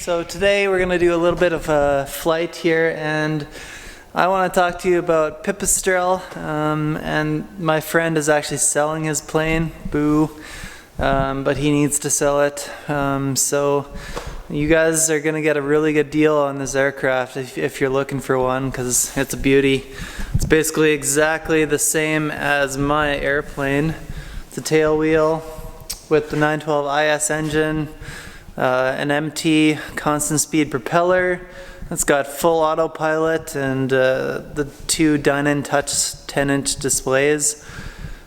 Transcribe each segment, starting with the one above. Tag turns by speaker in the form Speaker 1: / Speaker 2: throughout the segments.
Speaker 1: So today we're going to do a little bit of a flight here, and I want to talk to you about Pipistrel, and my friend is actually selling his plane, boo, but he needs to sell it. So you guys are going to get a really good deal on this aircraft if you're looking for one, because it's a beauty. It's basically exactly the same as my airplane. It's a tail wheel with the 912 IS engine, an MT constant speed propeller. It's got full autopilot and the two dine-in touch 10-inch displays.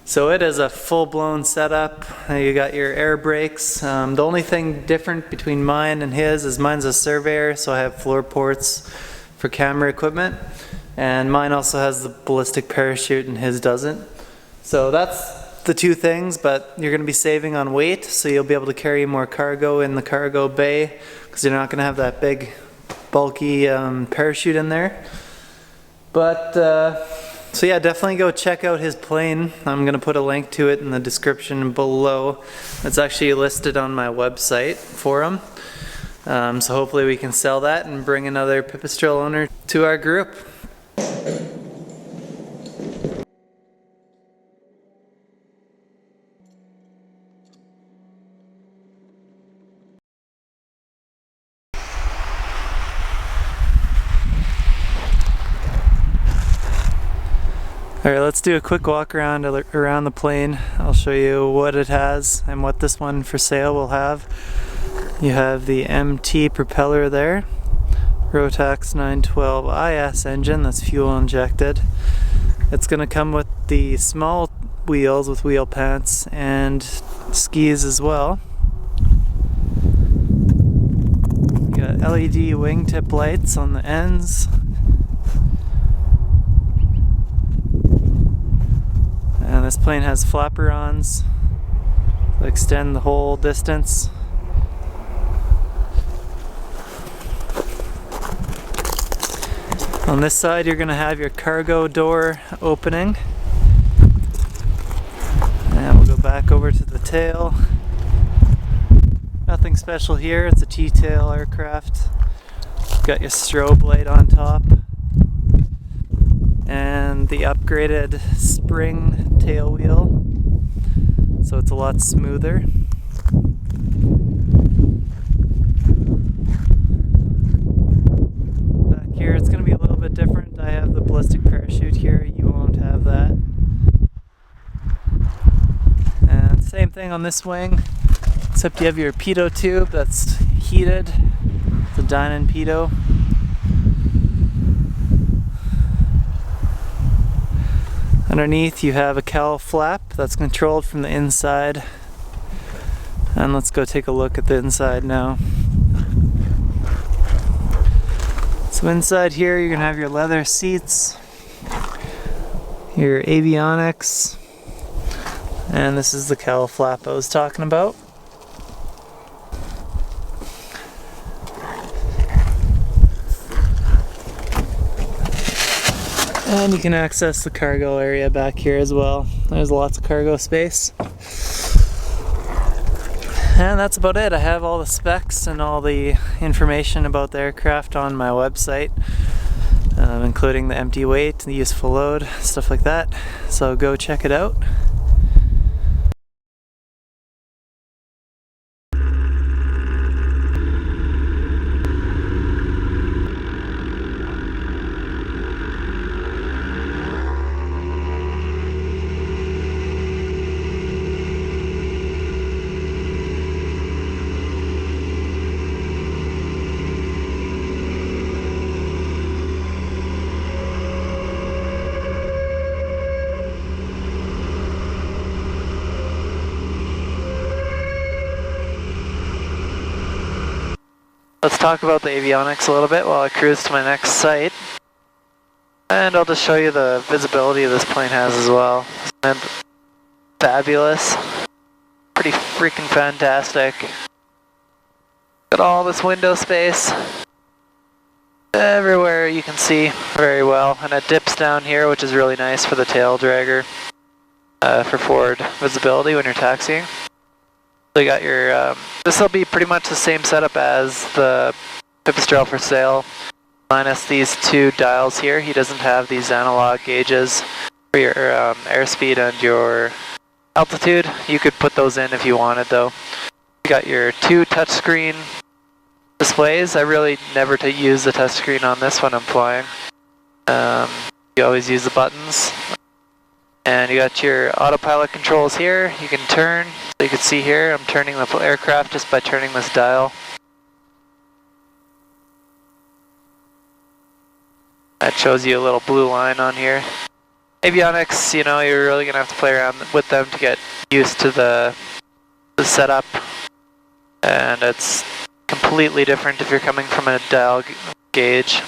Speaker 1: So it is a full-blown setup. You got your air brakes. The only thing different between mine and his is mine's a Surveyor, so I have floor ports for camera equipment. And mine also has the ballistic parachute and his doesn't. So that's the two things, but you're going to be saving on weight, so you'll be able to carry more cargo in the cargo bay because you're not going to have that big bulky parachute in there. But so yeah, definitely go check out his plane. I'm going to put a link to it in the description below. It's actually listed on my website for him. So hopefully we can sell that and bring another Pipistrel owner to our group. Alright, let's do a quick walk around the plane. I'll show you what it has and what this one for sale will have. You have the MT propeller there, Rotax 912 IS engine that's fuel injected. It's going to come with the small wheels with wheel pants and skis as well. You got LED wingtip lights on the ends. And this plane has flaperons to extend the whole distance. On this side you're going to have your cargo door opening. And we'll go back over to the tail. Nothing special here, it's a T-tail aircraft. Got your strobe light on top. And the upgraded spring tail wheel, so it's a lot smoother. Back here it's going to be a little bit different. I have the ballistic parachute here, you won't have that. And same thing on this wing, except you have your pitot tube that's heated. It's a dine-in pitot. Underneath you have a cowl flap that's controlled from the inside. And let's go take a look at the inside now. So inside here you're going to have your leather seats, your avionics, and this is the cowl flap I was talking about. And you can access the cargo area back here as well. There's lots of cargo space. And that's about it. I have all the specs and all the information about the aircraft on my website, including the empty weight, the useful load, stuff like that. So go check it out. Let's talk about the avionics a little bit while I cruise to my next site. And I'll just show you the visibility this plane has as well. And fabulous. Pretty freaking fantastic. Got all this window space. Everywhere you can see very well. And it dips down here, which is really nice for the tail dragger. For forward visibility when you're taxiing. So you got your, this will be pretty much the same setup as the Pipistrel for sale, minus these two dials here. He doesn't have these analog gauges for your airspeed and your altitude. You could put those in if you wanted though. You got your two touchscreen displays. I really never use the touchscreen on this when I'm flying. You always use the buttons. And you got your autopilot controls here. You can turn, so you can see here, I'm turning the aircraft just by turning this dial. That shows you a little blue line on here. Avionics, you know, you're really going to have to play around with them to get used to the setup. And it's completely different if you're coming from a dial gauge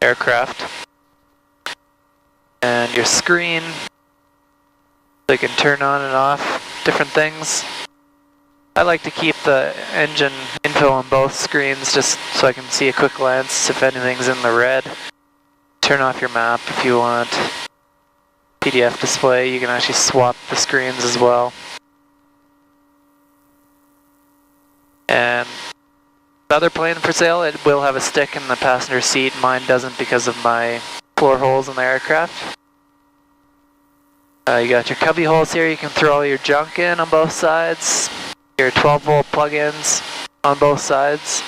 Speaker 1: aircraft. And your screen, they can turn on and off different things. I like to keep the engine info on both screens just so I can see a quick glance if anything's in the red. Turn off your map if you want. PDF display, you can actually swap the screens as well. And the other plane for sale, it will have a stick in the passenger seat. Mine doesn't because of my floor holes in the aircraft. You got your cubby holes here, you can throw all your junk in on both sides. Your 12-volt plug-ins on both sides.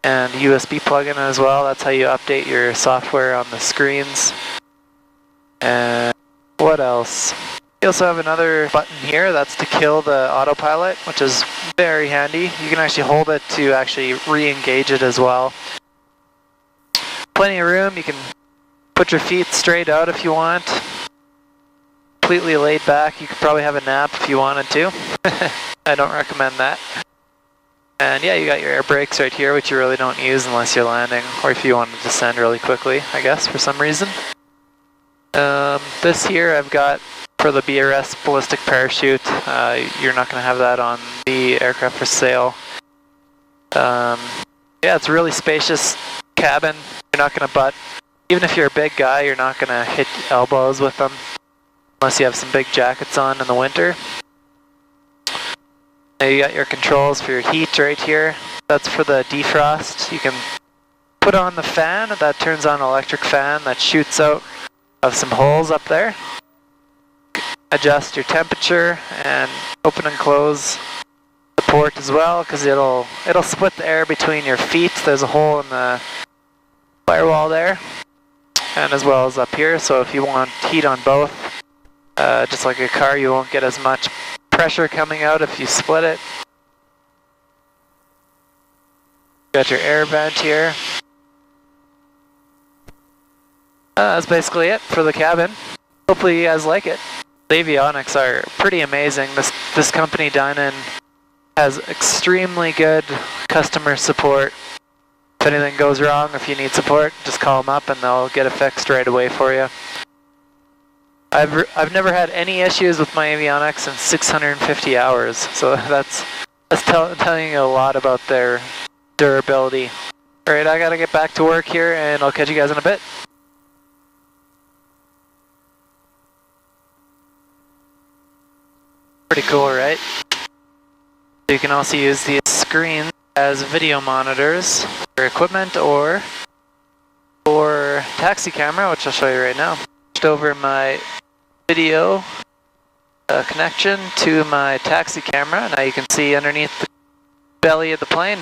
Speaker 1: And USB plug-in as well, that's how you update your software on the screens. And what else? You also have another button here, that's to kill the autopilot, which is very handy. You can actually hold it to actually re-engage it as well. Plenty of room, you can put your feet straight out if you want. Completely laid back, you could probably have a nap if you wanted to. I don't recommend that. And yeah, you got your air brakes right here, which you really don't use unless you're landing, or if you want to descend really quickly, I guess, for some reason. This here I've got for the BRS ballistic parachute. You're not going to have that on the aircraft for sale. Yeah, it's a really spacious cabin. You're not going to butt. Even if you're a big guy, you're not going to hit elbows with them. Unless you have some big jackets on in the winter. Now you got your controls for your heat right here. That's for the defrost. You can put on the fan. That turns on an electric fan that shoots out of some holes up there. Adjust your temperature and open and close the port as well, because it'll split the air between your feet. There's a hole in the firewall there, and as well as up here. So if you want heat on both, just like a car, you won't get as much pressure coming out if you split it. Got your air vent here. That's basically it for the cabin. Hopefully you guys like it. The avionics are pretty amazing. This company, Dynan, has extremely good customer support. If anything goes wrong, if you need support, just call them up and they'll get it fixed right away for you. I've never had any issues with my avionics in 650 hours, so that's telling you a lot about their durability. Alright, I gotta get back to work here, and I'll catch you guys in a bit. Pretty cool, right? You can also use these screens as video monitors for equipment or for taxi camera, which I'll show you right now. Just over my video connection to my taxi camera. Now you can see underneath the belly of the plane.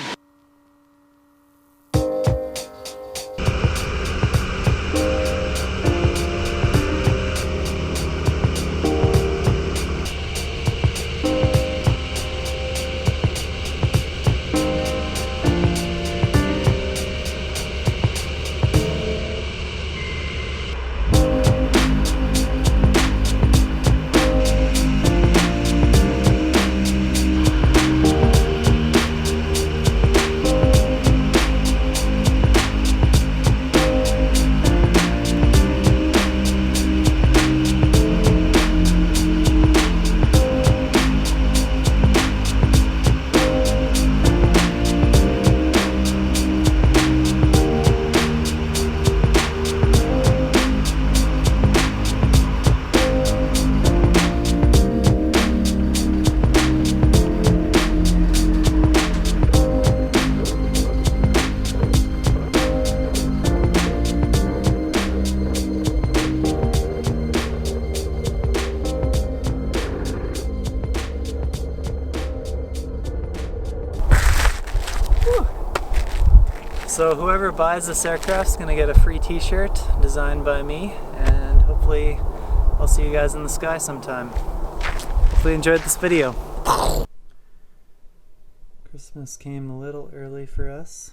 Speaker 1: So whoever buys this aircraft is going to get a free t-shirt designed by me, and hopefully I'll see you guys in the sky sometime. Hopefully you enjoyed this video. Christmas came a little early for us.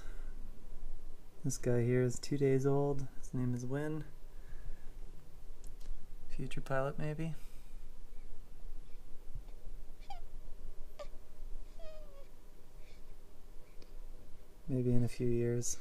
Speaker 1: This guy here is 2 days old. His name is Win. Future pilot maybe. Maybe in a few years.